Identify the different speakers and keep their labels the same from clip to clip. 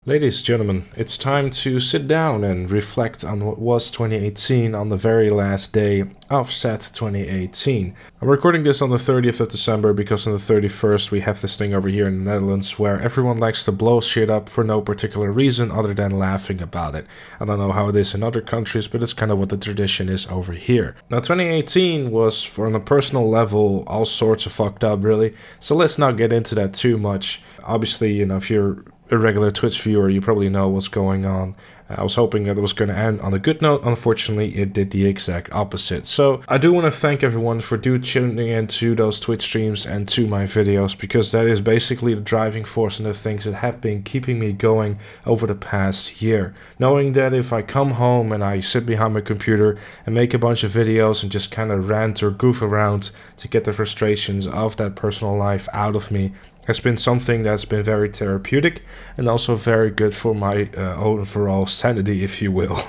Speaker 1: Ladies and gentlemen, it's time to sit down and reflect on what was 2018 on the very last day of said 2018. I'm recording this on the 30th of December because on the 31st we have this thing over here in the Netherlands where everyone likes to blow shit up for no particular reason other than laughing about it. I don't know how it is in other countries, but it's kind of what the tradition is over here. Now 2018 was, on a personal level, all sorts of fucked up really, so let's not get into that too much. Obviously, you know, if you're a regular Twitch viewer, you probably know what's going on. I was hoping that it was going to end on a good note. Unfortunately, it did the exact opposite. So I do want to thank everyone for tuning into those Twitch streams and to my videos, because that is basically the driving force and the things that have been keeping me going over the past year. Knowing that if I come home and I sit behind my computer and make a bunch of videos and just kind of rant or goof around to get the frustrations of that personal life out of me, has been something that's been very therapeutic and also very good for my overall sanity, if you will.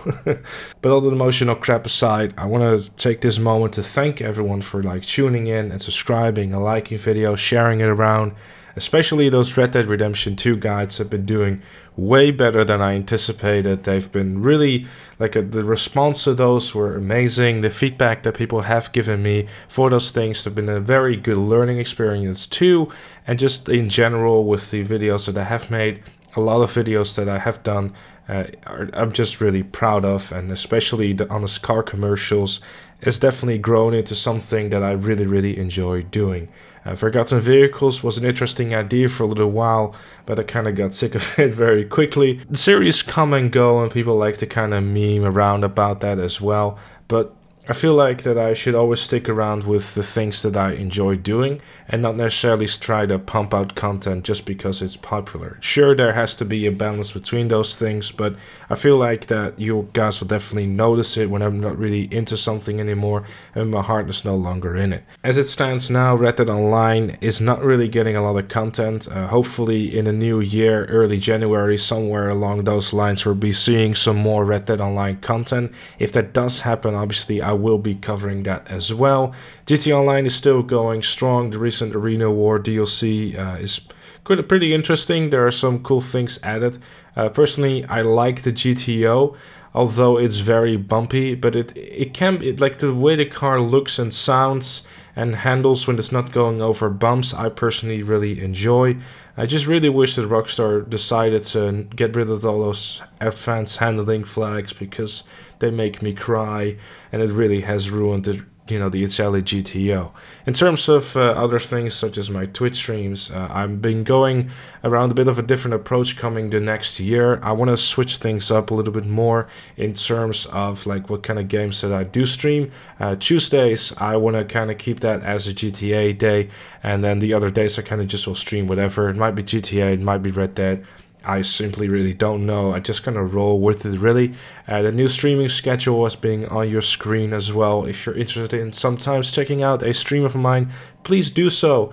Speaker 1: But all the emotional crap aside, I want to take this moment to thank everyone for tuning in and subscribing and liking videos, sharing it around. Especially those Red Dead Redemption 2 guides have been doing way better than I anticipated. They've been really, the response to those were amazing. The feedback that people have given me for those things have been a very good learning experience too. And just in general with the videos that I have made, a lot of videos that I have done, I'm just really proud of, and especially the honest car commercials has definitely grown into something that I really enjoy doing. Forgotten Vehicles was an interesting idea for a little while, but I kind of got sick of it very quickly. The series come and go and people like to kind of meme around about that as well, but I feel like that I should always stick around with the things that I enjoy doing and not necessarily try to pump out content just because it's popular. Sure, there has to be a balance between those things, but I feel like that you guys will definitely notice it when I'm not really into something anymore and my heart is no longer in it. As it stands now, Red Dead Online is not really getting a lot of content. Hopefully in the new year, early January, somewhere along those lines, we'll be seeing some more Red Dead Online content. If that does happen, obviously I will be covering that as well. GTA Online is still going strong. The recent Arena War DLC is pretty interesting. There are some cool things added. Personally, I like the GTO, although it's very bumpy, but it can be like the way the car looks and sounds and handles when it's not going over bumps, I personally really enjoy. I just really wish that Rockstar decided to get rid of all those advanced handling flags, because they make me cry and it really has ruined the Italian GTO. In terms of other things such as my Twitch streams, I've been going around a bit of a different approach coming the next year. I want to switch things up a little bit more in terms of what kind of games that I do stream. Tuesdays I want to kind of keep that as a GTA day, and then the other days I kind of just will stream whatever. It might be GTA, it might be Red Dead. I simply really don't know. I just kind of roll with it really. The new streaming schedule is being on your screen as well. If you're interested in sometimes checking out a stream of mine, please do so.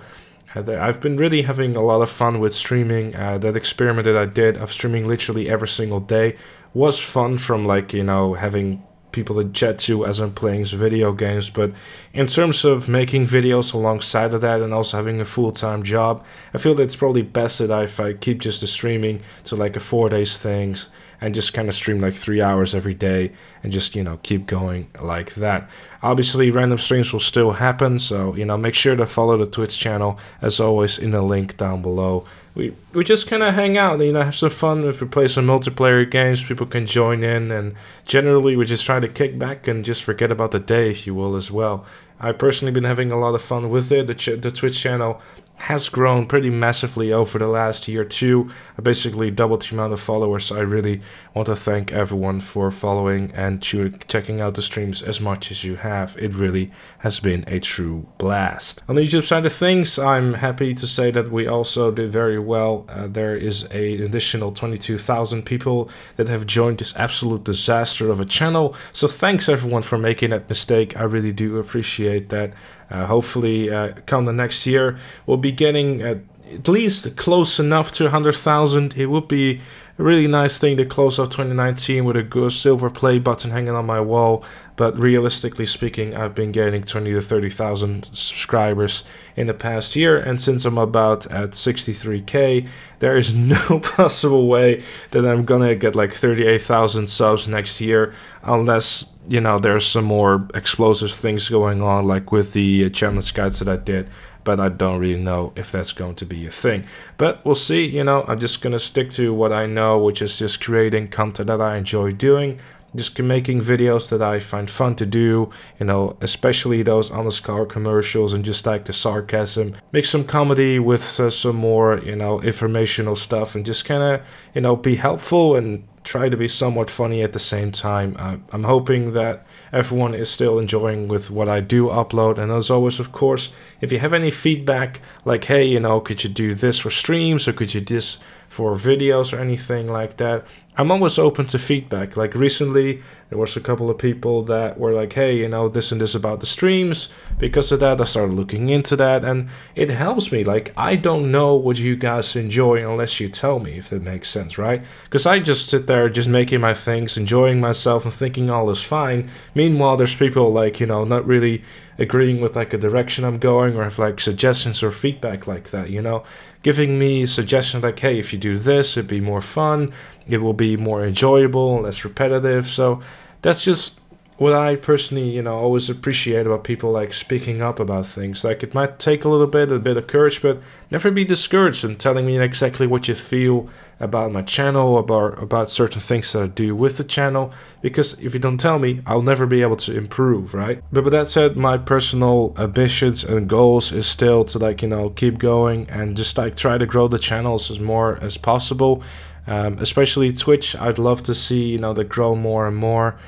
Speaker 1: I've been really having a lot of fun with streaming. That experiment that I did of streaming literally every single day was fun, from having people to chat to as I'm playing video games. But in terms of making videos alongside of that and also having a full-time job, I feel that it's probably best that if I keep just the streaming to a 4 days things and just kind of stream 3 hours every day and just keep going like that. Obviously random streams will still happen, so make sure to follow the Twitch channel as always in the link down below. We just kind of hang out, have some fun. If we play some multiplayer games, people can join in, and generally we just try to kick back and just forget about the day, if you will, as well. I've personally been having a lot of fun with it. The Twitch channel has grown pretty massively over the last year too. I basically doubled the amount of followers, so I really want to thank everyone for following and checking out the streams as much as you have. It really has been a true blast. On the YouTube side of things, I'm happy to say that we also did very well. There is an additional 22,000 people that have joined this absolute disaster of a channel, so thanks everyone for making that mistake. I really do appreciate that. Hopefully come the next year we'll be getting at least close enough to 100,000. It would be a really nice thing to close off 2019 with a good silver play button hanging on my wall. But realistically speaking, I've been gaining 20 to 30,000 subscribers in the past year, and since I'm about at 63k, there is no possible way that I'm gonna get like 38,000 subs next year, unless, you know, there's some more explosive things going on, like with the challenge guides that I did. But I don't really know if that's going to be a thing. But we'll see, you know, I'm just gonna stick to what I know, which is just creating content that I enjoy doing. Just making videos that I find fun to do, you know, especially those underscore commercials and just like the sarcasm. Make some comedy with some more, you know, informational stuff, and just kind of, you know, be helpful and try to be somewhat funny at the same time. I'm hoping that everyone is still enjoying with what I do upload. And as always, of course, if you have any feedback, like, hey, you know, could you do this for streams, or could you do this for videos, or anything like that, I'm always open to feedback. Like recently, there was a couple of people that were like, hey, you know, this and this about the streams. Because of that, I started looking into that, and it helps me. Like, I don't know what you guys enjoy unless you tell me, if that makes sense, right? Because I just sit there just making my things, enjoying myself and thinking all is fine. Meanwhile, there's people like, you know, not really agreeing with like a direction I'm going, or have like suggestions or feedback like that, you know, giving me suggestions like, hey, if you do this, it'd be more fun, it will be more enjoyable, less repetitive. So that's just what I personally, you know, always appreciate about people like speaking up about things. Like, it might take a bit of courage, but never be discouraged in telling me exactly what you feel about my channel, about certain things that I do with the channel, because if you don't tell me, I'll never be able to improve, right? But with that said, my personal ambitions and goals is still to, like, you know, keep going and just like try to grow the channels as more as possible. Especially Twitch, I'd love to see, you know, that grow more and more.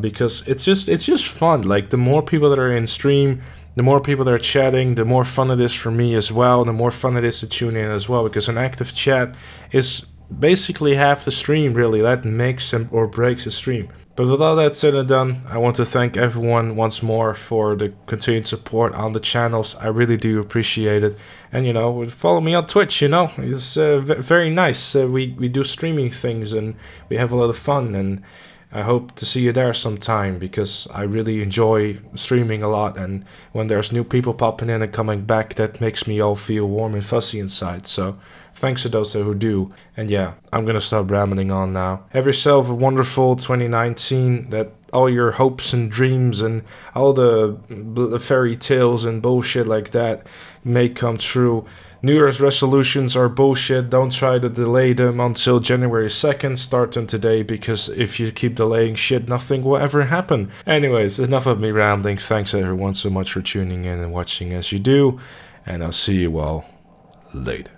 Speaker 1: Because it's just fun. Like, the more people that are in stream, the more people that are chatting, the more fun it is for me as well, the more fun it is to tune in as well, because an active chat is basically half the stream, really. That makes or breaks a stream. But with all that said and done, I want to thank everyone once more for the continued support on the channels. I really do appreciate it. And, you know, follow me on Twitch, you know, it's very nice. We do streaming things and we have a lot of fun, and I hope to see you there sometime, because I really enjoy streaming a lot, and when there's new people popping in and coming back, that makes me all feel warm and fuzzy inside. So thanks to those who do. And yeah, I'm gonna stop rambling on now. Have yourself a wonderful 2019, that all your hopes and dreams and all the fairy tales and bullshit like that may come true. New Year's resolutions are bullshit. Don't try to delay them until January 2nd. Start them today, because if you keep delaying shit, nothing will ever happen. Anyways, enough of me rambling. Thanks everyone so much for tuning in and watching as you do, and I'll see you all later.